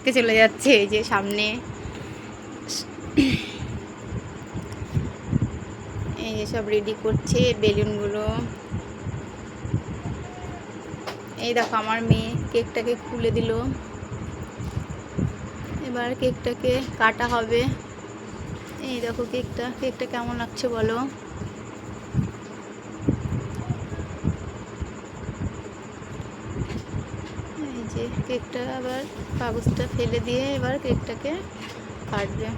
কাটতে চলে যাচ্ছে এই যে সামনে। এই যে সব রেডি করছে বেলুনগুলো। এই দেখো আমার মেয়ে কেকটাকে খুলে দিল, এবার কেকটাকে কাটা হবে। এই দেখো কেকটা কেমন লাগছে বলো। এই যে কেকটা আবার কাগজটা ফেলে দিয়ে এবার কেকটাকে কাটবে।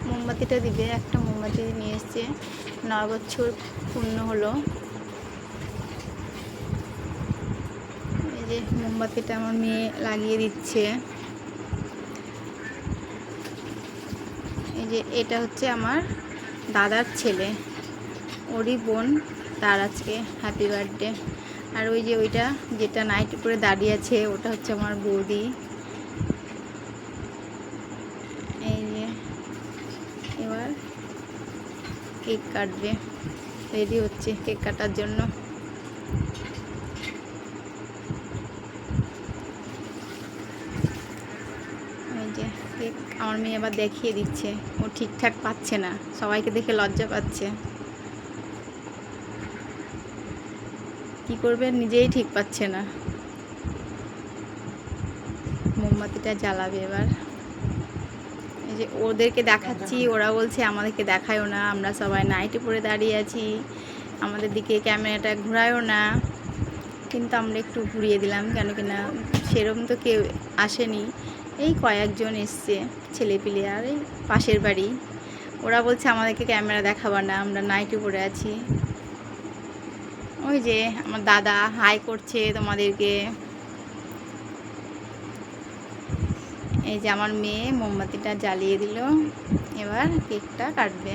মোমবাতিটা দিবে, একটা মোমবাতি নিয়ে এসছে, 9 বছর পূর্ণ হলো। এই যে মোমবাতিটা আমার মেয়ে লাগিয়ে দিচ্ছে। এই যে এটা হচ্ছে আমার দাদার ছেলে, ওরই বোন, তার আজকে হ্যাপি বার্থডে। আর ওই যে ওইটা যেটা নাইটি পরে দাঁড়িয়ে আছে ওটা হচ্ছে আমার বৌদি। এই যে এবার কেক কাটবে, রেডি হচ্ছে কেক কাটার জন্য। এই যে কেক আমার মেয়ে আবার দেখিয়ে দিচ্ছে, ও ঠিকঠাক পাচ্ছে না, সবাইকে দেখে লজ্জা পাচ্ছে। কি করবে নিজেই ঠিক পাচ্ছে না। মোমবাতিটা জ্বালাবে এবার। এই যে ওদেরকে দেখাচ্ছি, ওরা বলছে আমাদেরকে দেখায়ও না, আমরা সবাই নাইটি পরে দাঁড়িয়ে আছি, আমাদের দিকে ক্যামেরাটা ঘোরায়ও না। কিন্তু আমরা একটু ঘুরিয়ে দিলাম, কেন কিনা সেরকম তো কেউ আসেনি, এই কয়েকজন এসছে ছেলেপিলে আর এই পাশের বাড়ি। ওরা বলছে আমাদেরকে ক্যামেরা দেখাবা না, আমরা নাইটি পরে আছি। ওই যে আমার দাদা হাই করছে তোমাদেরকে। এই যে আমার মেয়ে মোমবাতিটা জ্বালিয়ে দিল, এবার কেকটা কাটবে।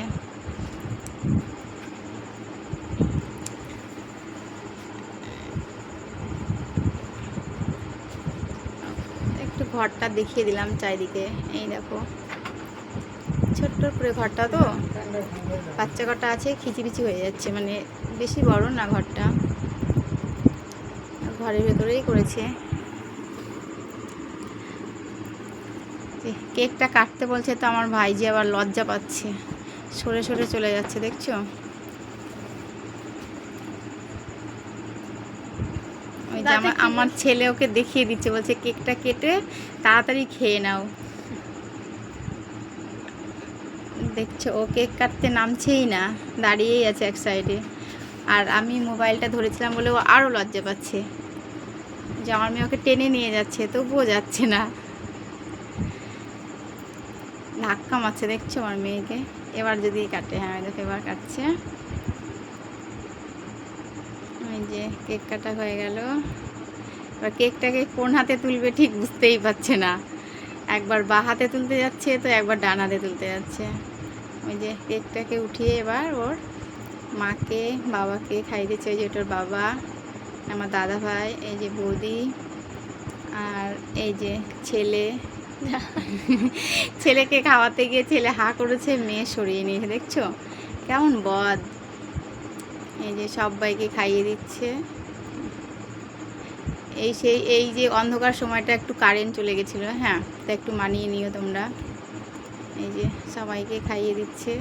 একটু ঘরটা দেখিয়ে দিলাম চারিদিকে। এই দেখো ছোট্ট করে ঘরটা, তো বাচ্চা ঘরটা আছে, খিচিবিচি হয়ে যাচ্ছে, মানে বেশি বড় না ঘরটা, ঘরের ভেতরেই করেছে। কেকটা কাটতে বলছে তো আমার ভাইজি আবার লজ্জা পাচ্ছে, সরে সরে চলে যাচ্ছে, দেখছো। ওই যে আমার ছেলে ওকে দেখিয়ে দিচ্ছে, বলছে কেকটা কেটে তাড়াতাড়ি খেয়ে নাও। দেখছো ও কেক কাটতে নামছেই না, দাঁড়িয়েই আছে এক সাইডে। আর আমি মোবাইলটা ধরেছিলাম বলে ও আরও লজ্জা পাচ্ছে, যে আমার মেয়ে ওকে টেনে নিয়ে যাচ্ছে তবুও যাচ্ছে না, ধাক্কা মারছে, দেখছো আমার মেয়েকে। এবার যদি কাটে, হ্যাঁ দেখো এবার কাটছে। ওই যে কেক কাটা হয়ে গেল। এবার কেকটাকে কোন হাতে তুলবে ঠিক বুঝতেই পারছে না, একবার বাঁ হাতে তুলতে যাচ্ছে তো একবার ডান হাতে তুলতে যাচ্ছে। ওই যে কেকটাকে উঠিয়ে এবার ওর মাকে বাবাকে খাইয়ে দিচ্ছে। ওই যে ওটার বাবা, আমার দাদা ভাই, এই যে বৌদি, আর এই যে ছেলে। ছেলেকে খাওয়াতে গিয়ে ছেলে হা করেছে, মেয়ে সরিয়ে নিয়েছে, দেখছো কেমন বদ। এই যে সবাইকে খাইয়ে দিচ্ছে। এই যে অন্ধকার সময়টা একটু কারেন্ট চলে গেছিলো, হ্যাঁ, তা একটু মানিয়ে নিও তোমরা। এই যে সবাইকে খাইয়ে দিচ্ছে।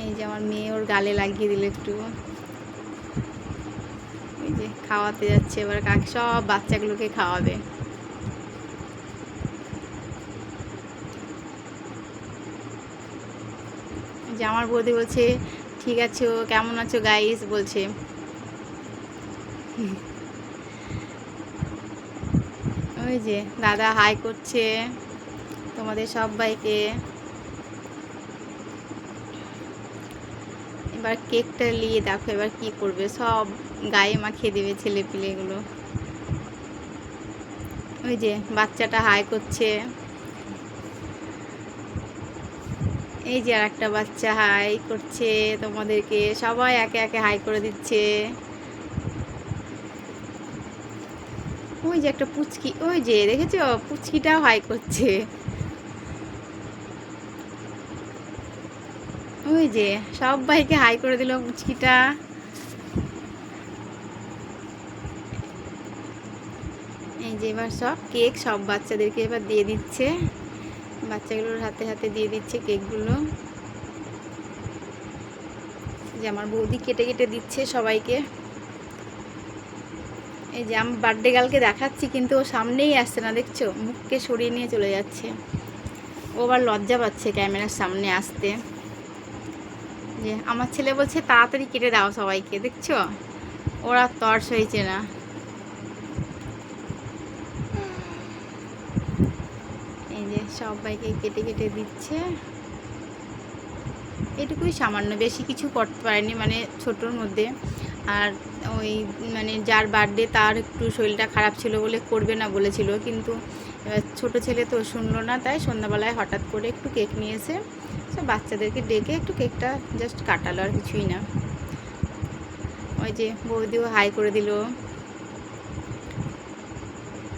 এই যে আমার মেয়ে ওর গালে লাগিয়ে দিল একটু। এই যে খাওয়াতে যাচ্ছে এবার কাকে, সব বাচ্চাগুলোকে খাওয়াবে। যে আমার বৌদি বলছে ঠিক আছো, কেমন আছো গাইস বলছে। ওই যে দাদা হাই করছে তোমাদের সবাইকে। এবার কেকটা নিয়ে দেখো এবার কি করবে, সব গায়ে মাখিয়ে দেবে ছেলে পিলেগুলো। ওই যে বাচ্চাটা হাই করছে, এই যে আর একটা বাচ্চা হাই করছে তোমাদেরকে, সবাই একে একে হাই করে দিচ্ছে। ওই যে একটা পুচকি, ওই যে দেখেছো পুচকিটাও হাই করছে। ওই যে সবাইকে হাই করে দিল পুচকিটা। এই যে এবার সব কেক সব বাচ্চাদেরকে এবার দিয়ে দিচ্ছে, বাচ্চাগুলোর হাতে হাতে দিয়ে দিচ্ছে কেকগুলো। যে আমার বৌদি কেটে কেটে দিচ্ছে সবাইকে। এই যে আমার বার্থডে গার্লকে দেখাচ্ছি, কিন্তু ও সামনেই আসছে না, দেখছো, মুখকে সরিয়ে নিয়ে চলে যাচ্ছে। ও আবার লজ্জা পাচ্ছে ক্যামেরার সামনে আসতে। যে আমার ছেলে বলছে তাড়াতাড়ি কেটে দাও সবাইকে, দেখছো, ওরা তর্স হয়েছে না। এই যে সবাইকে কেটে কেটে দিচ্ছে। এটুকুই সামান্য, বেশি কিছু করতে পারেনি, মানে ছোটোর মধ্যে। আর ওই মানে যার বার্থডে তার একটু শরীরটা খারাপ ছিল বলে করবে না বলেছিল, কিন্তু এবার ছোটো ছেলে তো শুনলো না, তাই সন্ধ্যাবেলায় হঠাৎ করে একটু কেক নিয়ে এসে সব বাচ্চাদেরকে ডেকে একটু কেকটা জাস্ট কাটালো, আর কিছুই না। ওই যে বৌদিও হাই করে দিল।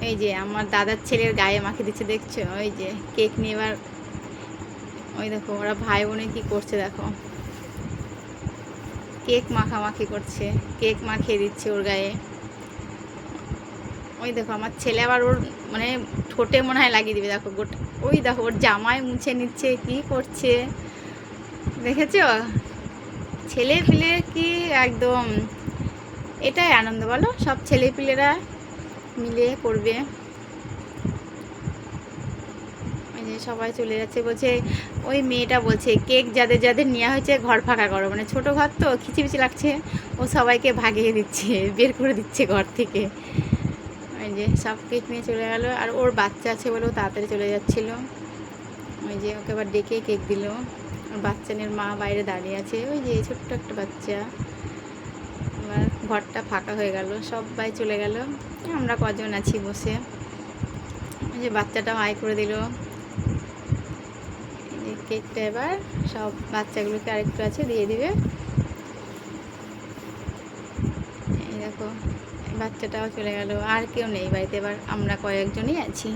এই যে আমার দাদার ছেলের গায়ে মাখিয়ে দিচ্ছে, দেখছো, ওই যে কেক নিয়ে। এবার ওই দেখো ওরা ভাই বোনে কি করছে, দেখো কেক মাখামাখি করছে, কেক মাখিয়ে দিচ্ছে ওর গায়ে। ওই দেখো আমার ছেলে আবার ওর মানে ঠোঁটে মনে হয় লাগিয়ে দিবে, দেখো গোটা। ওই দেখো ওর জামায় মুছে নিচ্ছে, কি করছে দেখেছো? ছেলে পিলে কি একদম এটাই আনন্দ, বলো, সব ছেলে পিলেরা মিলে করবে। ওই যে সবাই চলে যাচ্ছে, বলছে ওই মেয়েটা বলছে কেক যাদের যাদের নেওয়া হয়েছে ঘর ফাঁকা করো, মানে ছোটো ঘর তো খিচিমিচি লাগছে, ও সবাইকে ভাগিয়ে দিচ্ছে, বের করে দিচ্ছে ঘর থেকে। ওই যে সব কেক নিয়ে চলে গেল, আর ওর বাচ্চা আছে বলেও তাড়াতাড়ি চলে যাচ্ছিলো। ওই যে ওকে আবার ডেকে কেক দিল। ওর বাচ্চানের মা বাইরে দাঁড়িয়ে আছে, ওই যে ছোট্ট একটা বাচ্চা। এবার ঘরটা ফাঁকা হয়ে গেল, সবাই চলে গেল, আমরা কজন আছি বসে। ওই যে বাচ্চাটাও আয় করে দিল। এই যে কেকটা এবার সব বাচ্চাগুলোকে আরেকটু আছে দিয়ে দিবে। এই দেখো বাচ্চাটাও চলে গেল, আর কেউ নেই বাড়িতে, এবার আমরা কয়েকজনই আছি।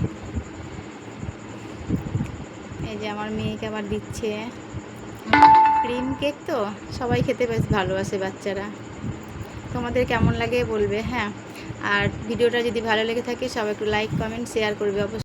এই যে আমার মেয়েকে আবার দিচ্ছে ক্রিম কেক, তো সবাই খেতে বেশ ভালোবাসে বাচ্চারা। তোমাদের কেমন লাগে বলবে, হ্যাঁ। আর ভিডিওটা যদি ভালো লেগে থাকে সবাই একটু লাইক কমেন্ট শেয়ার করবে অবশ্যই।